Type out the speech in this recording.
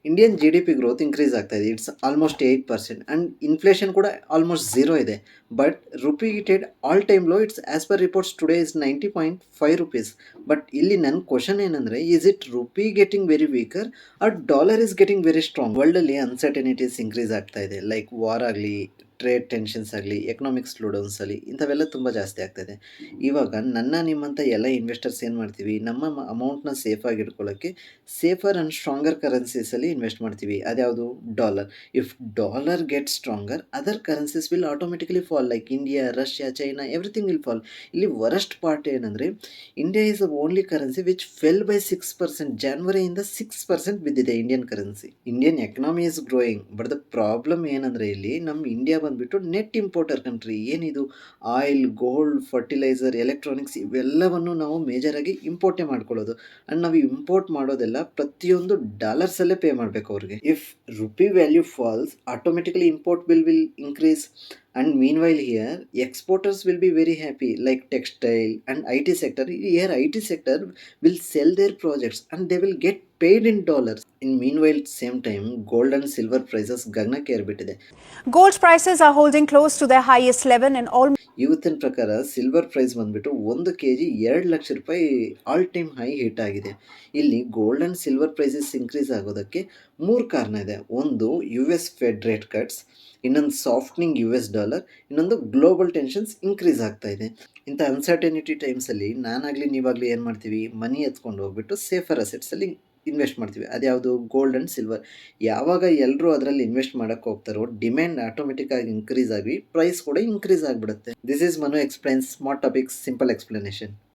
Indian G D P growth increase ಆಗ್ತಾ ಇದೆ. It's almost 8% and inflation ಕೂಡ almost zero ಇದೆ. But rupee hitted all time low. It's as per reports today is 90.5 rupees. But ಇಲ್ಲಿ ನನ್ನ question ಏನಂದರೆ, is it rupee getting very weaker or dollar is getting very strong? ವರ್ಲ್ಡಲ್ಲಿ uncertainties increase ಆಗ್ತಾ ಇದೆ. Like war ಆಗಲಿ, trade tensions ಆಗಲಿ, economic slowdowns ಆಗಲಿ, ಇಂಥವೆಲ್ಲ ತುಂಬ ಜಾಸ್ತಿ ಆಗ್ತಾಯಿದೆ. ಇವಾಗ ನಿಮ್ಮಂಥ ಎಲ್ಲ ಇನ್ವೆಸ್ಟರ್ಸ್ ಏನು ಮಾಡ್ತೀವಿ, ನಮ್ಮ ಅಮೌಂಟ್ನ ಸೇಫಾಗಿ ಇಟ್ಕೊಳ್ಳೋಕ್ಕೆ ಸೇಫರ್ ಆ್ಯಂಡ್ ಸ್ಟ್ರಾಂಗರ್ ಕರೆನ್ಸೀಸಲ್ಲಿ ಇನ್ವೆಸ್ಟ್ ಮಾಡ್ತೀವಿ. ಅದ್ಯಾವುದು? Dollar. If dollar get stronger, other currencies will automatically fall. Like India, Russia, China, everything will fall. ಇಲ್ಲಿ ವರಸ್ಟ್ ಪಾರ್ಟ್ ಏನಂದರೆ, India is the only currency which fell by 6%. ಜಾನ್ವರಿಯಿಂದ 6% ಬಿದ್ದಿದೆ Indian currency. Indian economy is growing, but the problem ಏನಂದರೆ, ಇಲ್ಲಿ ನಮ್ಮ India ಬಂದುಬಿಟ್ಟು net importer country. ಏನಿದು oil, gold, fertiliser, electronics ಇವೆಲ್ಲವನ್ನು ನಾವು ಮೇಜರಾಗಿ ಇಂಪೋರ್ಟೇ ಮಾಡ್ಕೊಳ್ಳೋದು. ಆ್ಯಂಡ್ ನಾವು ಇಂಪೋರ್ಟ್ ಮಾಡೋದೆಲ್ಲ ಪ್ರತಿಯೊಂದು ಡಾಲರ್ಸಲ್ಲೇ ಪೇ ಮಾಡಬೇಕು ಅವ್ರಿಗೆ. If rupee value falls, automatically import bill will increase. And meanwhile here, exporters will be very happy, like textile and IT sector. Here IT sector will sell their projects and they will get paid in dollars. In meanwhile, same time, gold and silver prices ಗಗನಕ್ಕೆ ಏರ್ಬಿಟ್ಟಿದೆ. Gold prices are holding close to their highest level in all. ಇವತ್ತಿನ ಪ್ರಕಾರ silver price ಬಂದುಬಿಟ್ಟು 1 kg 2 lakh ರೂಪಾಯಿ all time high hit ಆಗಿದೆ. ಇಲ್ಲಿ gold and silver prices increase ಆಗೋದಕ್ಕೆ 3 ಕಾರಣ ಇದೆ. ಒಂದು, U S Fed rate cuts, ಇನ್ನೊಂದು ಸಾಫ್ಟ್ನಿಂಗ್ ಯು ಎಸ್ ಡಾಲರ್, ಇನ್ನೊಂದು ಗ್ಲೋಬಲ್ ಟೆನ್ಷನ್ಸ್ ಇನ್ಕ್ರೀಸ್ ಆಗ್ತಾ ಇದೆ. ಇಂಥ ಅನ್ಸರ್ಟನಿಟಿ ಟೈಮ್ಸಲ್ಲಿ ನಾನಾಗಲಿ ನೀವಾಗಲಿ ಏನು ಮಾಡ್ತೀವಿ, ಮನಿ ಎತ್ಕೊಂಡು ಹೋಗ್ಬಿಟ್ಟು ಸೇಫರ್ ಅಸೆಟ್ಸಲ್ಲಿ ಇನ್ವೆಸ್ಟ್ ಮಾಡ್ತೀವಿ. ಅದ್ಯಾವುದು? Gold and silver. ಯಾವಾಗ ಎಲ್ಲರೂ ಅದರಲ್ಲಿ ಇನ್ವೆಸ್ಟ್ ಮಾಡೋಕ್ಕೆ ಹೋಗ್ತಾರೋ, ಡಿಮ್ಯಾಂಡ್ ಆಟೋಮೆಟಿಕ್ಕಾಗಿ ಇನ್ಕ್ರೀಸ್ ಆಗಿ ಪ್ರೈಸ್ ಕೂಡ ಇನ್ಕ್ರೀಸ್ ಆಗಿಬಿಡುತ್ತೆ. This is Manu explains smart topics simple explanation.